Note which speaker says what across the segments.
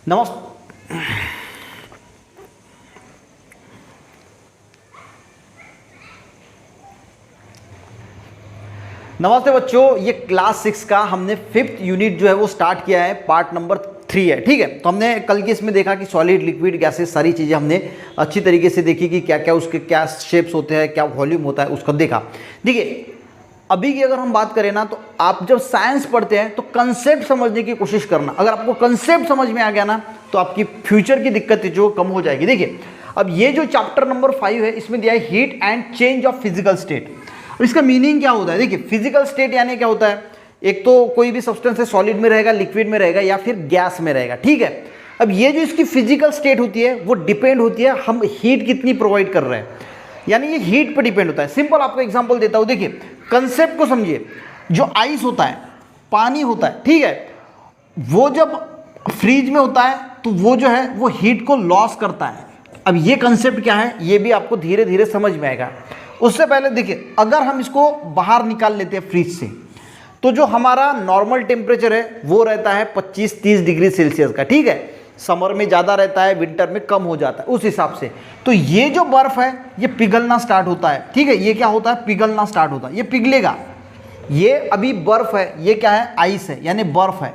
Speaker 1: नमस्ते बच्चों, ये क्लास 6 का हमने 5th यूनिट जो है वो स्टार्ट किया है, पार्ट नंबर 3 है। ठीक है, तो हमने कल की इसमें देखा कि सॉलिड, लिक्विड, गैसेस, सारी चीज़ें हमने अच्छी तरीके से देखी कि क्या क्या उसके क्या शेप्स होते हैं, क्या वॉल्यूम होता है, उसको देखा। देखिए, अभी की अगर हम बात करें ना, तो आप जब साइंस पढ़ते हैं तो कंसेप्ट समझने की कोशिश करना। अगर आपको कंसेप्ट समझ में आ गया ना, तो आपकी फ्यूचर की दिक्कत जो कम हो जाएगी। देखिए, अब ये जो चैप्टर नंबर 5 है, इसमें दिया है heat and change of physical state. अब इसका मीनिंग क्या होता है? देखिए, फिजिकल स्टेट यानी क्या होता है? एक तो कोई भी सब्सटेंस है, सॉलिड में रहेगा, लिक्विड में रहेगा, या फिर गैस में रहेगा। ठीक है, अब ये जो इसकी फिजिकल स्टेट होती है वो डिपेंड होती है हम हीट कितनी प्रोवाइड कर रहे हैं, यानी ये हीट पर डिपेंड होता है। सिंपल आपको एग्जांपल देता हूं। देखिए, कंसेप्ट को समझिए। जो आइस होता है, पानी होता है, ठीक है, वो जब फ्रीज में होता है तो वो जो है वो हीट को लॉस करता है। अब ये कंसेप्ट क्या है, ये भी आपको धीरे धीरे समझ में आएगा। उससे पहले देखिए, अगर हम इसको बाहर निकाल लेते हैं फ्रीज से, तो जो हमारा नॉर्मल टेम्परेचर है वो रहता है 25-30 डिग्री सेल्सियस का। ठीक है, समर में ज़्यादा रहता है, विंटर में कम हो जाता है, उस हिसाब से। तो ये जो बर्फ़ है ये पिघलना स्टार्ट होता है। ठीक है, ये क्या होता है? पिघलना स्टार्ट होता है, ये पिघलेगा। ये अभी बर्फ़ है, ये क्या है? आइस है, यानी बर्फ़ है।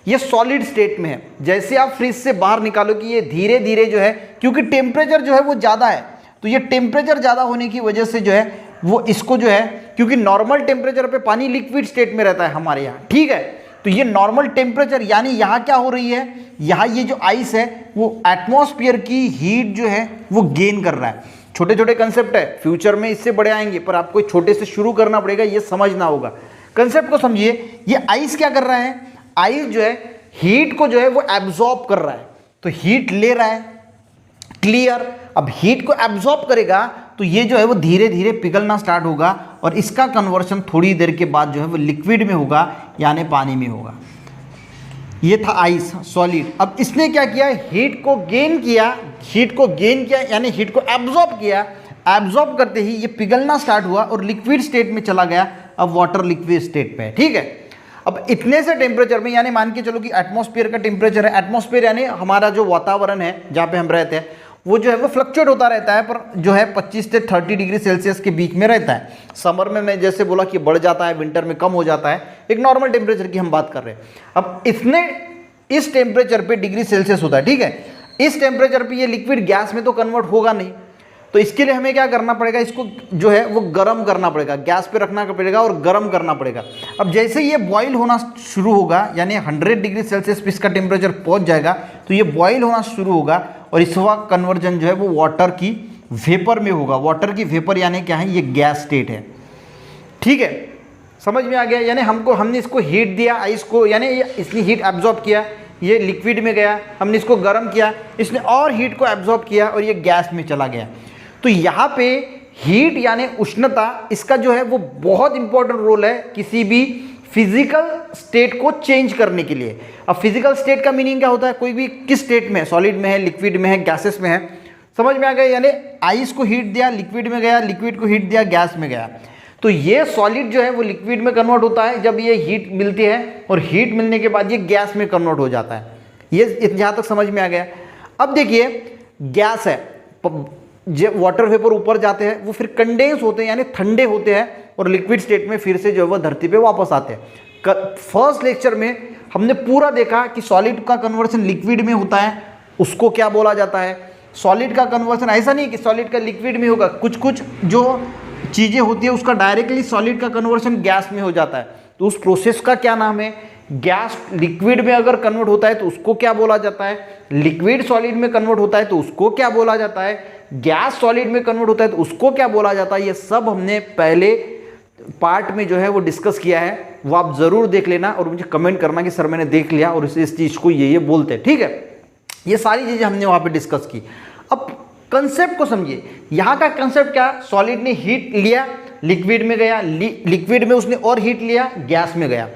Speaker 1: ये सॉलिड स्टेट में है। जैसे आप फ्रिज से बाहर निकालो कि ये धीरे धीरे जो है, क्योंकि टेम्परेचर जो है वो ज़्यादा है, तो ये टेम्परेचर ज़्यादा होने की वजह से जो है वो इसको जो है, क्योंकि नॉर्मल टेम्परेचर पे पानी लिक्विड स्टेट में रहता है हमारे यहाँ। ठीक है, तो ये नॉर्मल टेम्परेचर, यानी यहाँ क्या हो रही है, यहाँ ये जो आइस है वो एटमॉस्फेयर की हीट जो है वो गेन कर रहा है। छोटे छोटे कंसेप्ट है, फ्यूचर में इससे बड़े आएंगे, पर आपको छोटे से शुरू करना पड़ेगा, ये समझना होगा। कंसेप्ट को समझिए। ये आइस क्या कर रहा है? आइस जो है हीट को जो है वो एब्जॉर्ब कर रहा है, तो हीट ले रहा है। क्लियर? अब हीट को एब्जॉर्ब करेगा तो ये जो है वो धीरे धीरे पिघलना स्टार्ट होगा, और इसका कन्वर्शन थोड़ी देर के बाद जो है वो लिक्विड में होगा, यानी पानी में होगा। ये था आइस, सॉलिड। अब इसने क्या किया? हीट को गेन किया, यानी हीट को एब्जॉर्ब किया। एब्जॉर्ब करते ही ये पिघलना स्टार्ट हुआ और लिक्विड स्टेट में चला गया। अब वाटर लिक्विड स्टेट पे है। ठीक है, अब इतने से टेम्परेचर में, यानी मान के चलो कि एटमॉस्फेयर का टेम्परेचर है, एटमॉस्फेयर यानी हमारा जो वातावरण है जहाँ पे हम रहते हैं, वो जो है वो फ्लक्चुएट होता रहता है, पर जो है 25 से 30 डिग्री सेल्सियस के बीच में रहता है। समर में मैं जैसे बोला कि बढ़ जाता है, विंटर में कम हो जाता है, एक नॉर्मल टेम्परेचर की हम बात कर रहे हैं। अब इस टेम्परेचर पे डिग्री सेल्सियस होता है। ठीक है, इस टेम्परेचर पे ये लिक्विड गैस में तो कन्वर्ट होगा नहीं, तो इसके लिए हमें क्या करना पड़ेगा? इसको जो है वो गर्म करना पड़ेगा, गैस पे रखना पड़ेगा और गर्म करना पड़ेगा। अब जैसे ये बॉईल होना शुरू होगा, यानी 100 डिग्री सेल्सियस पे इसका टेम्परेचर पहुंच जाएगा, तो ये बॉईल होना शुरू होगा, और इस वक्त कन्वर्जन जो है वो वाटर की वेपर में होगा। वाटर की वेपर यानी क्या है? ये गैस स्टेट है। ठीक है, समझ में आ गया? यानी हमने इसको हीट दिया आइस को, यानी इसने हीट एब्जॉर्ब किया, ये लिक्विड में गया, हमने इसको गर्म किया, इसने और हीट को एब्जॉर्ब किया और ये गैस में चला गया। तो यहाँ पे हीट यानी उष्णता, इसका जो है वो बहुत इंपॉर्टेंट रोल है किसी भी फिजिकल स्टेट को चेंज करने के लिए। अब फिजिकल स्टेट का मीनिंग क्या होता है? कोई भी किस स्टेट में है, सॉलिड में है, लिक्विड में है, गैसेस में है। समझ में आ गया? यानी आइस को हीट दिया, लिक्विड में गया, लिक्विड को हीट दिया, गैस में गया। तो ये सॉलिड जो है वो लिक्विड में कन्वर्ट होता है जब ये हीट मिलती है, और हीट मिलने के बाद ये गैस में कन्वर्ट हो जाता है। ये जहाँ तक समझ में आ गया। अब देखिए, गैस है, जब वाटर वेपर ऊपर जाते हैं वो फिर कंडेंस होते हैं, यानी ठंडे होते हैं, और लिक्विड स्टेट में फिर से जो है वो धरती पे वापस आते हैं। फर्स्ट लेक्चर में हमने पूरा देखा कि सॉलिड का कन्वर्सन लिक्विड में होता है, उसको क्या बोला जाता है। सॉलिड का कन्वर्सन ऐसा नहीं कि सॉलिड का लिक्विड में होगा, कुछ कुछ जो चीज़ें होती है उसका डायरेक्टली सॉलिड का कन्वर्सन गैस में हो जाता है, तो उस प्रोसेस का क्या नाम है? गैस लिक्विड में अगर कन्वर्ट होता है तो उसको क्या बोला जाता है? लिक्विड सॉलिड में कन्वर्ट होता है तो उसको क्या बोला जाता है? गैस सॉलिड में कन्वर्ट होता है तो उसको क्या बोला जाता है? ये सब हमने पहले पार्ट में जो है वो डिस्कस किया है, वो आप जरूर देख लेना और मुझे कमेंट करना कि सर मैंने देख लिया और इस चीज़ को ये बोलते हैं। ठीक है, ये सारी चीज़ें हमने वहाँ पे डिस्कस की। अब कंसेप्ट को समझिए। यहाँ का कंसेप्ट क्या? सॉलिड ने हीट लिया, लिक्विड में गया, लिक्विड में उसने और हीट लिया, गैस में गया।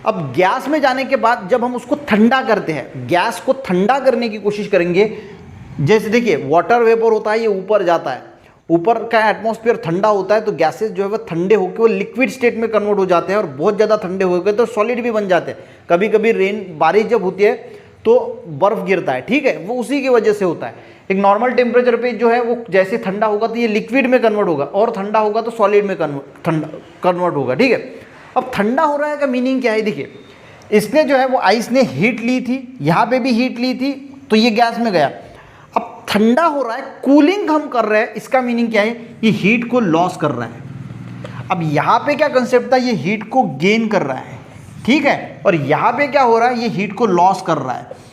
Speaker 1: अब गैस में जाने के बाद जब हम उसको ठंडा करते हैं, गैस को ठंडा करने की कोशिश करेंगे, जैसे देखिए वाटर वेपर होता है, ये ऊपर जाता है, ऊपर का एटमॉस्फेयर ठंडा होता है तो गैसेस जो है वो ठंडे होकर वो लिक्विड स्टेट में कन्वर्ट हो जाते हैं, और बहुत ज़्यादा ठंडे हो गए तो सॉलिड भी बन जाते हैं। कभी कभी बारिश जब होती है तो बर्फ गिरता है, ठीक है, वो उसी की वजह से होता है। एक नॉर्मल टेम्परेचर पे जो है वो जैसे ठंडा होगा तो ये लिक्विड में कन्वर्ट होगा, और ठंडा होगा तो सॉलिड में कन्वर्ट होगा, ठीक है। अब ठंडा हो रहा है का मीनिंग क्या है, देखिए इसने जो है वो आइस ने हीट ली थी, यहाँ पे भी हीट ली थी, तो ये गैस में गया। अब ठंडा हो रहा है, कूलिंग हम कर रहे हैं, इसका मीनिंग क्या है, ये हीट को लॉस कर रहा है। अब यहाँ पे क्या कंसेप्ट था, ये हीट को गेन कर रहा है, ठीक है, और यहाँ पे क्या हो रहा है, ये हीट को लॉस कर रहा है।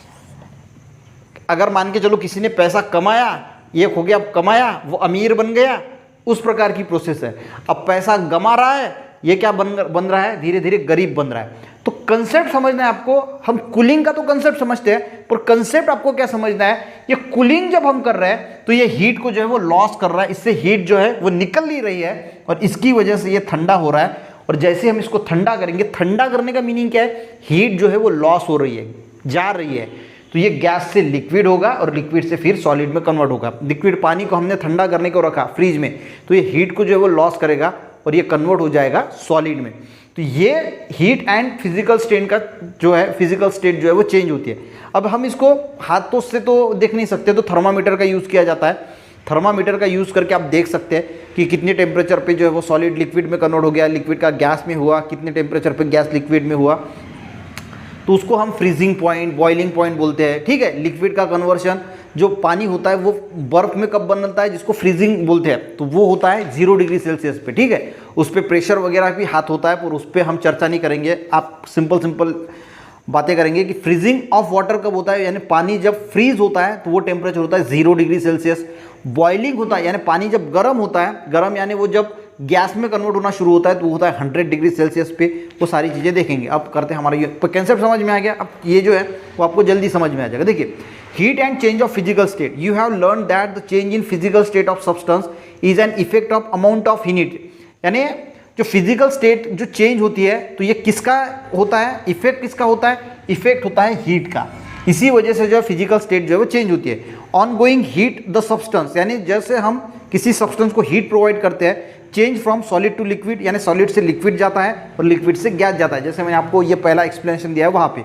Speaker 1: अगर मान के चलो किसी ने पैसा कमाया, ये हो गया, अब कमाया वो अमीर बन गया, उस प्रकार की प्रोसेस है। अब पैसा गमा रहा है, ये क्या बन रहा है, धीरे धीरे गरीब बन रहा है। तो कंसेप्ट समझना है आपको, हम कूलिंग का तो कंसेप्ट समझते हैं, पर कंसेप्ट आपको क्या समझना है, ये कूलिंग जब हम कर रहे हैं तो ये हीट को जो है वो लॉस कर रहा है, इससे हीट जो है वो निकल नहीं रही है, और इसकी वजह से ये ठंडा हो रहा है। और जैसे हम इसको ठंडा करेंगे, ठंडा करने का मीनिंग क्या है, हीट जो है वो लॉस हो रही है, जा रही है, तो ये गैस से लिक्विड होगा और लिक्विड से फिर सॉलिड में कन्वर्ट होगा। लिक्विड पानी को हमने ठंडा करने को रखा फ्रिज में, तो ये हीट को जो है वो लॉस करेगा और ये कन्वर्ट हो जाएगा सॉलिड में। तो ये हीट एंड फिजिकल स्टेट का जो है, फिजिकल स्टेट जो है वो चेंज होती है। अब हम इसको हाथों से तो देख नहीं सकते, तो थर्मामीटर का यूज़ किया जाता है। थर्मामीटर का यूज़ करके आप देख सकते हैं कि कितने टेम्परेचर पे जो है वो सॉलिड लिक्विड में कन्वर्ट हो गया, लिक्विड का गैस में हुआ, कितने टेम्परेचर पे गैस लिक्विड में हुआ, तो उसको हम फ्रीजिंग पॉइंट, बॉइलिंग पॉइंट बोलते हैं, ठीक है। लिक्विड का कन्वर्शन जो पानी होता है वो बर्फ में कब बनता है, जिसको फ्रीजिंग बोलते हैं, तो वो होता है 0 डिग्री सेल्सियस पे, ठीक है। उस पर प्रेशर वगैरह भी हाथ होता है, पर उस पर हम चर्चा नहीं करेंगे। आप सिंपल बातें करेंगे कि फ्रीजिंग ऑफ वाटर कब होता है, यानी पानी जब फ्रीज होता है तो वो टेम्परेचर होता है 0 डिग्री सेल्सियस। बॉइलिंग होता है यानी पानी जब गर्म होता है, गर्म यानी वो जब गैस में कन्वर्ट होना शुरू होता है तो वो होता है 100 डिग्री सेल्सियस पे। वो सारी चीज़ें देखेंगे। अब करते हैं हमारा ये कंसेप्ट समझ में आ गया। अब ये जो है वो आपको जल्दी समझ में आ जाएगा। देखिए, heat and change of physical state, you have learn that the change in physical state of substance is an effect of amount of heat. यानी जो फिजिकल स्टेट जो चेंज होती है तो ये किसका होता है, इफेक्ट किसका होता है, इफेक्ट होता है हीट का। इसी वजह से जो है फिजिकल स्टेट जो है वो चेंज होती है। On going heat the substance, यानी जैसे हम किसी सब्सटेंस को हीट प्रोवाइड करते हैं, change from solid to liquid, यानी सॉलिड से लिक्विड जाता है और लिक्विड से गैस जाता है, जैसे मैंने आपको ये पहला एक्सप्लेनेशन दिया है वहाँ पे।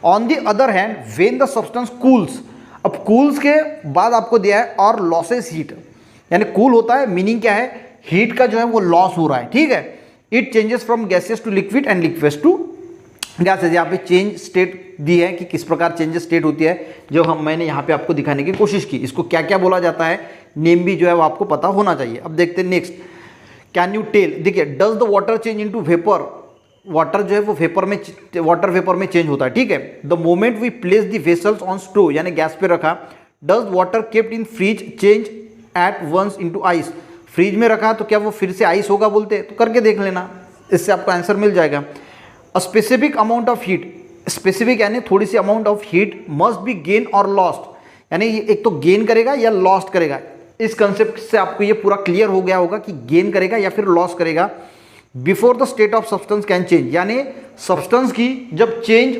Speaker 1: On the other hand when the substance cools, अब कूल्स के बाद आपको दिया है और लॉसेस हीट, यानी कूल होता है, मीनिंग क्या है, हीट का जो है वो लॉस हो रहा है, ठीक है। It changes from gases to liquid and liquids to gases. यहाँ पे चेंज स्टेट दी है कि किस प्रकार चेंजेस स्टेट होती है, जो मैंने यहाँ पे आपको दिखाने की कोशिश की। इसको क्या क्या बोला जाता है, नेम भी जो है वो आपको पता होना चाहिए। अब देखते हैं नेक्स्ट, कैन यू टेल। देखिए, does the water change into vapour, water जो है वो वाटर वेपर में चेंज होता है, ठीक है। The moment we place the vessels on stove, यानी गैस पे रखा, does water kept in fridge change at once into ice, fridge में रखा तो क्या वो फिर से आइस होगा बोलते हैं, तो करके देख लेना, इससे आपको आंसर मिल जाएगा। A specific amount of heat, specific यानी थोड़ी सी amount of heat must be gain और लॉस्ट, यानी एक तो गेन करेगा या लॉस्ट करेगा। इस कंसेप्ट से आपको ये पूरा क्लियर हो गया होगा कि गेन करेगा या फिर लॉस करेगा। Before the state of substance can change, यानी सब्सटेंस की जब चेंज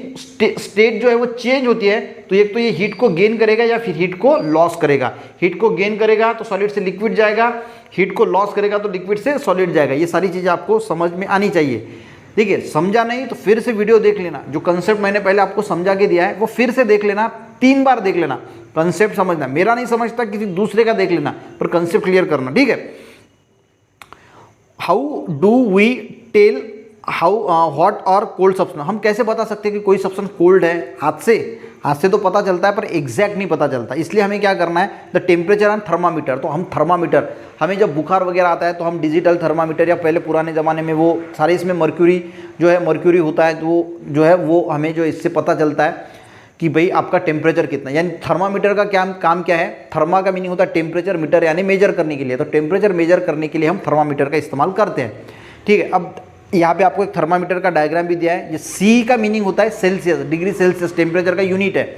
Speaker 1: स्टेट जो है वो चेंज होती है तो एक तो ये हीट को गेन करेगा या फिर हीट को लॉस करेगा। हीट को गेन करेगा तो सॉलिड से लिक्विड जाएगा, हीट को लॉस करेगा तो लिक्विड से सॉलिड जाएगा। ये सारी चीज़ें आपको समझ में आनी चाहिए। देखिए, समझा नहीं तो फिर से वीडियो देख लेना, जो कंसेप्ट मैंने पहले आपको समझा के दिया है वो फिर से देख लेना, 3 बार देख लेना, कंसेप्ट समझना। मेरा नहीं समझता किसी दूसरे का देख लेना, पर कंसेप्ट क्लियर करना, ठीक है। How do we tell how hot और कोल्ड सब्सटेंस, हम कैसे बता सकते हैं कि कोई सब्सटेंस कोल्ड है, हाथ से तो पता चलता है पर एग्जैक्ट नहीं पता चलता। इसलिए हमें क्या करना है, द टेम्परेचर एंड थर्मामीटर। तो हम थर्मामीटर, हमें जब बुखार वगैरह आता है तो हम डिजिटल थर्मामीटर, या पहले पुराने ज़माने में वो सारे इसमें मर्क्यूरी जो है, मर्क्यूरी होता है, तो वो जो है वो हमें जो इससे पता चलता है कि भाई आपका टेम्परेचर कितना। यानी थर्मामीटर का क्या काम क्या है, थर्मा का मीनिंग होता है टेम्परेचर, मीटर यानी मेजर करने के लिए, तो टेम्परेचर मेजर करने के लिए हम थर्मामीटर का इस्तेमाल करते हैं, ठीक है। अब यहाँ पे आपको एक थर्मामीटर का डायग्राम भी दिया है। ये सी का मीनिंग होता है सेल्सियस, डिग्री सेल्सियस टेम्परेचर का यूनिट है,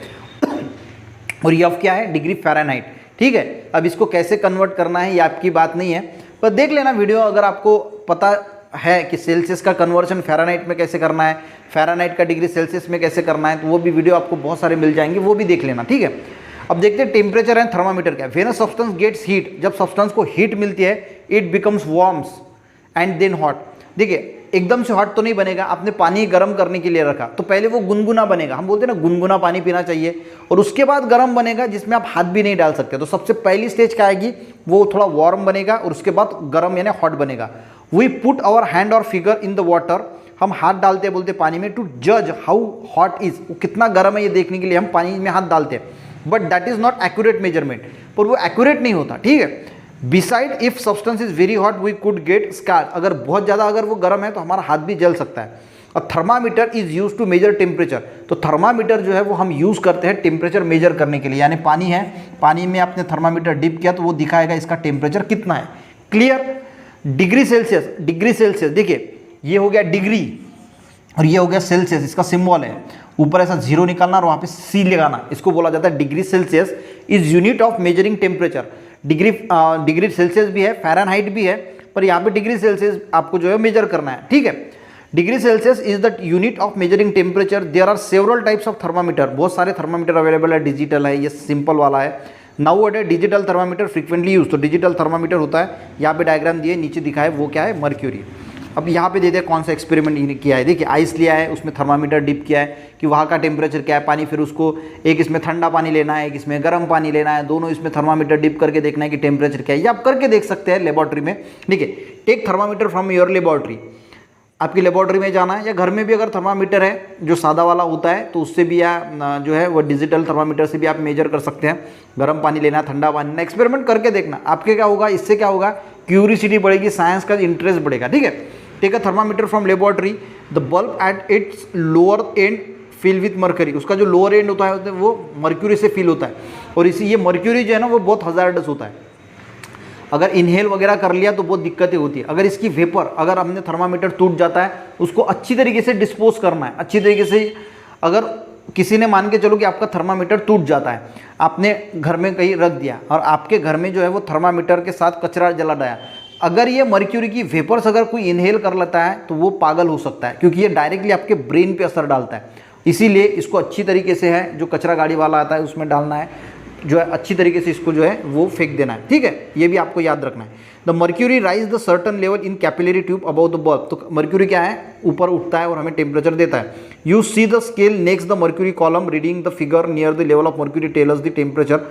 Speaker 1: और एफ क्या है, डिग्री फ़ारेनहाइट, ठीक है। अब इसको कैसे कन्वर्ट करना है ये आपकी बात नहीं है, पर देख लेना वीडियो, अगर आपको पता है कि सेल्सियस का कन्वर्जन फ़ारेनहाइट में कैसे करना है, फ़ारेनहाइट का डिग्री सेल्सियस में कैसे करना है, तो वो भी वीडियो आपको बहुत सारे मिल जाएंगे, वो भी देख लेना, ठीक है। अब देखते हैं टेम्परेचर एंड थर्मामीटर क्या है। When a substance gets heat, जब सब्सटेंस को हीट मिलती है, it becomes warms and then hot. देखिए, एकदम से हॉट तो नहीं बनेगा, आपने पानी गर्म करने के लिए रखा तो पहले वो गुनगुना बनेगा, हम बोलते हैं ना गुनगुना पानी पीना चाहिए, और उसके बाद गर्म बनेगा जिसमें आप हाथ भी नहीं डाल सकते। तो सबसे पहली स्टेज क्या आएगी, वो थोड़ा वार्म बनेगा और उसके बाद गर्म यानी हॉट बनेगा। वी पुट आवर हैंड और फिगर इन द वाटर, हम हाथ डालते बोलते पानी में, टू जज हाउ हॉट इज, वो कितना गर्म है ये देखने के लिए हम पानी में हाथ डालते हैं। But that is not accurate measurement, पर वो एक्यूरेट नहीं होता, ठीक है। Beside if substance is very hot we could get scar, अगर बहुत ज़्यादा अगर वो गर्म है तो हमारा हाथ भी जल सकता है। और thermometer is use to measure temperature, तो थर्मामीटर जो है वो हम यूज़ करते हैं टेम्परेचर मेजर करने के लिए, यानी पानी है, पानी में आपने थर्मामीटर डिप किया तो वो दिखाएगा इसका टेम्परेचर कितना है। Clear. Degree Celsius, degree Celsius देखिए ये हो गया डिग्री और ये हो गया सेल्सियस, इसका सिंबल है, ऊपर ऐसा जीरो निकालना और वहाँ पे सी लगाना, इसको बोला जाता है degree Celsius is unit of measuring temperature. Degree Celsius भी है, फ़ारेनहाइट भी है, पर यहाँ पे डिग्री सेल्सियस आपको जो है मेजर करना है, ठीक है। Degree Celsius is the unit of measuring temperature. There are several types of thermometer, बहुत सारे थर्मामीटर अवेलेबल है, डिजिटल है, ये सिंपल वाला है। Nowadays digital thermometer frequently use, तो डिजिटल थर्मामीटर होता है, यहाँ पे डायग्राम दिए नीचे दिखाए, वो क्या है, मर्क्यूरी। अब यहाँ पे देते हैं कौन सा एक्सपेरिमेंट किया है, देखिए आइस लिया है, उसमें थर्मामीटर डिप किया है कि वहाँ का टेम्परेचर क्या है, पानी, फिर उसको एक इसमें ठंडा पानी लेना है, एक इसमें गर्म पानी लेना है, दोनों इसमें थर्मामीटर डिप करके देखना है कि टेम्परेचर क्या है, ये आप करके देख सकते हैं लेबोरेटरी में, ठीक है। Take thermometer from your laboratory, आपकी लेबोरेटरी में जाना है, या घर में भी अगर थर्मामीटर है जो सादा वाला होता है तो उससे भी या जो है वो डिजिटल थर्मामीटर से भी आप मेजर कर सकते हैं। गर्म पानी लेना, ठंडा पानी लेना, एक्सपेरिमेंट करके देखना, आपके क्या होगा, इससे क्या होगा, क्यूरियोसिटी बढ़ेगी, साइंस का इंटरेस्ट बढ़ेगा, ठीक है। Take a thermometer from laboratory, the bulb at its lower end fill with mercury, उसका जो लोअर एंड होता है वो मर्क्यूरी से फिल होता है, और इसी ये मर्क्यूरी जो है ना वो बहुत हजार्डस होता है, अगर इनहेल वगैरह कर लिया तो बहुत दिक्कतें होती है। अगर इसकी वेपर, अगर हमने थर्मामीटर टूट जाता है उसको अच्छी तरीके से डिस्पोज करना है, अच्छी तरीके से। अगर किसी ने मान के चलो कि आपका थर्मामीटर टूट जाता है, आपने घर में कहीं रख दिया और आपके घर में जो है वो थर्मामीटर के साथ कचरा जला डाया, अगर ये मर्क्यूरी की वेपर्स अगर कोई इनहेल कर लेता है तो वो पागल हो सकता है, क्योंकि ये डायरेक्टली आपके ब्रेन पे असर डालता है। इसीलिए इसको अच्छी तरीके से है, जो कचरा गाड़ी वाला आता है उसमें डालना है, जो है अच्छी तरीके से इसको जो है वो फेंक देना है, ठीक है, ये भी आपको याद रखना है। The mercury rise the certain level in capillary tube about the bulb, तो मर्क्यूरी क्या है, ऊपर उठता है और हमें टेम्परेचर देता है। You see the scale next the mercury column, reading the figure near the level of mercury tell us the temperature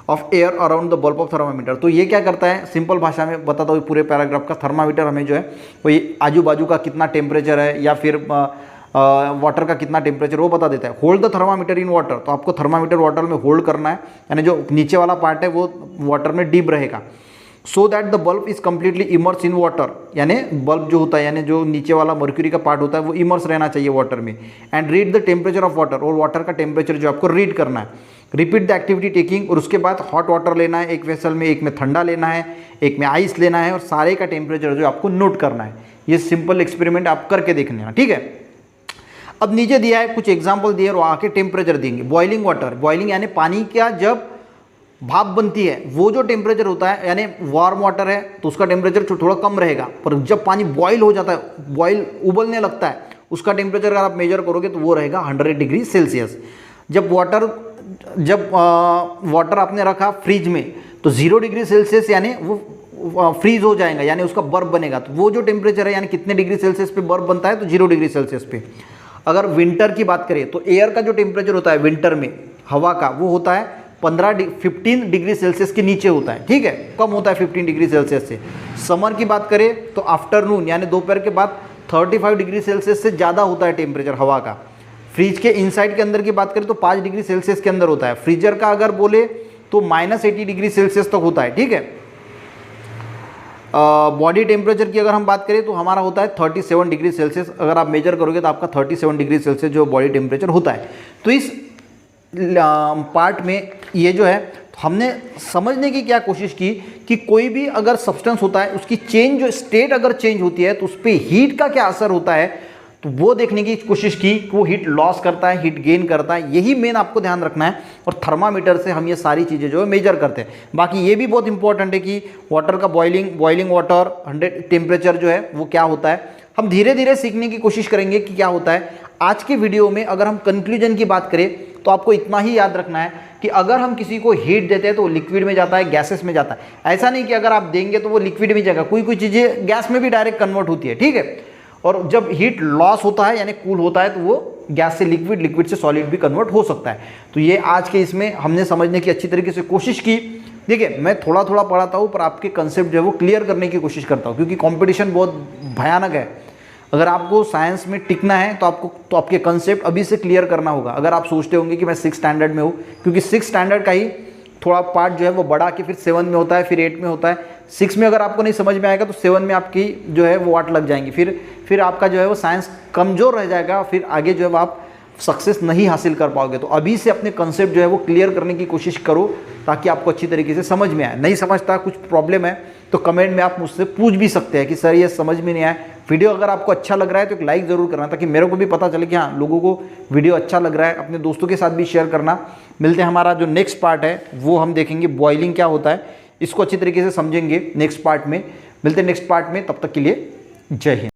Speaker 1: of air around the bulb of thermometer. तो ये क्या करता है, सिंपल भाषा में बताता हूँ पूरे पैराग्राफ का, थर्मामीटर हमें जो है कोई आजू बाजू का कितना टेम्परेचर है या फिर वाटर का कितना टेम्परेचर वो बता देता है। Hold the thermometer in water, तो आपको थर्मामीटर वाटर में होल्ड करना है, यानी जो नीचे वाला पार्ट है वो वाटर में डीप रहेगा। So that the bulb is completely immerse in water, यानी बल्ब जो होता है, यानी जो नीचे वाला मर्क्यूरी का पार्ट होता है वो इमर्स रहना चाहिए वाटर में। And read the temperature of water, और वाटर का टेम्परेचर जो आपको रीड करना है। रिपीट द एक्टिविटी टेकिंग, और उसके बाद हॉट वाटर लेना है एक वेसल में, एक में ठंडा लेना है, एक में आइस लेना है, और सारे का टेम्परेचर जो आपको नोट करना है। ये सिंपल एक्सपेरिमेंट आप करके देखना, ठीक है। अब नीचे दिया है कुछ एग्जाम्पल दिए और आके टेम्परेचर देंगे। बॉइलिंग वाटर, बॉइलिंग यानी पानी का जब भाप बनती है वो जो टेम्परेचर होता है, यानी वार्म वाटर है तो उसका टेम्परेचर थोड़ा कम रहेगा, पर जब पानी बॉयल हो जाता है, बॉयल उबलने लगता है, उसका टेम्परेचर अगर आप मेजर करोगे तो वो रहेगा 100 डिग्री सेल्सियस। जब वाटर आपने रखा फ्रिज में तो 0 डिग्री सेल्सियस यानी वो फ्रीज हो जाएगा, यानी उसका बर्फ बनेगा, तो वो जो टेम्परेचर है यानी कितने डिग्री सेल्सियस पे बर्फ बनता है, तो 0 डिग्री सेल्सियस पे। अगर विंटर की बात करें तो एयर का जो टेम्परेचर होता है विंटर में हवा का, वो होता है 15 डिग्री सेल्सियस के नीचे होता है, ठीक है, कम होता है 15 डिग्री सेल्सियस से। समर की बात करें तो आफ्टरनून यानी दोपहर के बाद 35 डिग्री सेल्सियस से ज़्यादा होता है टेम्परेचर हवा का। फ्रिज के इनसाइड के अंदर की बात करें तो 5 डिग्री सेल्सियस के अंदर होता है। फ्रीजर का अगर बोले तो -80 डिग्री सेल्सियस तक होता है, ठीक है। बॉडी टेम्परेचर की अगर हम बात करें तो हमारा होता है 37 डिग्री सेल्सियस, अगर आप मेजर करोगे तो आपका 37 डिग्री सेल्सियस जो बॉडी टेम्परेचर होता है। तो इस पार्ट में ये जो है हमने समझने की क्या कोशिश की कि कोई भी अगर सब्सटेंस होता है उसकी चेंज, जो स्टेट अगर चेंज होती है तो उस पर हीट का क्या असर होता है, तो वो देखने की कोशिश की कि वो हीट लॉस करता है, हीट गेन करता है, यही मेन आपको ध्यान रखना है। और थर्मामीटर से हम ये सारी चीज़ें जो है मेजर करते हैं। बाकी ये भी बहुत इंपॉर्टेंट है कि वाटर का बॉइलिंग वाटर 100 टेम्परेचर जो है वो क्या होता है, हम धीरे धीरे सीखने की कोशिश करेंगे कि क्या होता है। आज के वीडियो में अगर हम कंक्लूजन की बात करें तो आपको इतना ही याद रखना है कि अगर हम किसी को हीट देते हैं तो वो लिक्विड में जाता है, गैसेस में जाता है। ऐसा नहीं कि अगर आप देंगे तो वो लिक्विड में जाएगा, कोई कोई चीज़ें गैस में भी डायरेक्ट कन्वर्ट होती है, ठीक है। और जब हीट लॉस होता है यानी कूल होता है तो वो गैस से लिक्विड, लिक्विड से सॉलिड भी कन्वर्ट हो सकता है। तो ये आज के इसमें हमने समझने की अच्छी तरीके से कोशिश की। देखिए मैं थोड़ा थोड़ा पढ़ाता हूँ पर आपके कंसेप्ट जो है वो क्लियर करने की कोशिश करता हूँ, क्योंकि कंपटीशन बहुत भयानक है। अगर आपको साइंस में टिकना है तो आपके कंसेप्ट अभी से क्लियर करना होगा। अगर आप सोचते होंगे कि मैं 6 स्टैंडर्ड में हूँ, क्योंकि 6 स्टैंडर्ड का ही थोड़ा पार्ट जो है वो बढ़ा के फिर 7 में होता है, फिर 8 में होता है। 6 में अगर आपको नहीं समझ में आएगा तो 7 में आपकी जो है वो वाट लग जाएंगी, फिर आपका जो है वो साइंस कमज़ोर रह जाएगा, फिर आगे जो है वो आप सक्सेस नहीं हासिल कर पाओगे। तो अभी से अपने कंसेप्ट जो है वो क्लियर करने की कोशिश करो ताकि आपको अच्छी तरीके से समझ में आए। नहीं समझता, कुछ प्रॉब्लम है तो कमेंट में आप मुझसे पूछ भी सकते हैं कि सर ये समझ में नहीं आया। वीडियो अगर आपको अच्छा लग रहा है तो एक लाइक ज़रूर करना, ताकि मेरे को भी पता चले कि हाँ लोगों को वीडियो अच्छा लग रहा है। अपने दोस्तों के साथ भी शेयर करना। मिलते हैं, हमारा जो नेक्स्ट पार्ट है वो हम देखेंगे बॉइलिंग क्या होता है, इसको अच्छी तरीके से समझेंगे नेक्स्ट पार्ट में। मिलते हैं नेक्स्ट पार्ट में, तब तक के लिए जय हिंद।